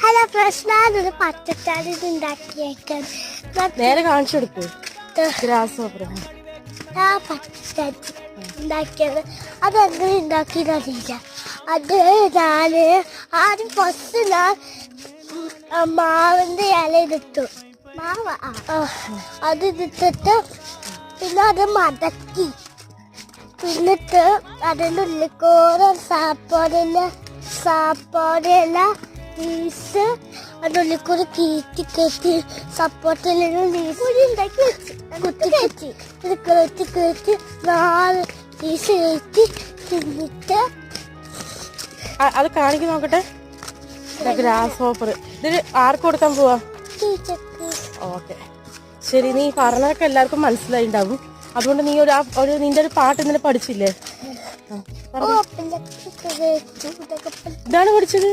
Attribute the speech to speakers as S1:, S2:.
S1: Hello പ്രശ്നൊരു പച്ചച്ചാടി ഉണ്ടാക്കിയേക്കാൻ
S2: നേരെ കാണിച്ചു കൊടുക്ക്. ഗ്രാസ് ഹോപ്പർ
S1: ആ പച്ചച്ചാടി ഉണ്ടാക്കിയത് അതെങ്ങനെ ഉണ്ടാക്കിയതറിയില്ല. അത് ഞാന് ആദ്യം ഫസ്റ്റ് ഞാൻ മാവിന്റെ ഇല എടുത്തു. മാവ് അത് എടുത്തിട്ട് പിന്നെ അത് മടക്കി പിന്നിട്ട് അതിൻ്റെ ഉള്ളിക്കോറ് സാപ്പാടില പീസ് അതിൻ്റെ ഉള്ളിക്കൂടെ കയറ്റി സപ്പോർട്ടിലും കുത്തി കയറ്റി 4 പീസ് കയറ്റി തിന്നിട്ട്
S2: അത് കാണിക്ക് നോക്കട്ടെ. ഗ്രാസ് ഹോപ്പർ ഇതിന് ആർക്ക് കൊടുക്കാൻ പോവാ?
S1: ടീച്ചർക്ക്.
S2: ഓക്കെ ശരി, നീ പറഞ്ഞതൊക്കെ എല്ലാവർക്കും മനസ്സിലായിണ്ടാവും. അതുകൊണ്ട് നീ നിന്റെ ഒരു പാട്ട് ഇന്നലെ പഠിച്ചില്ലേ? ഇതാണ് പഠിച്ചത്.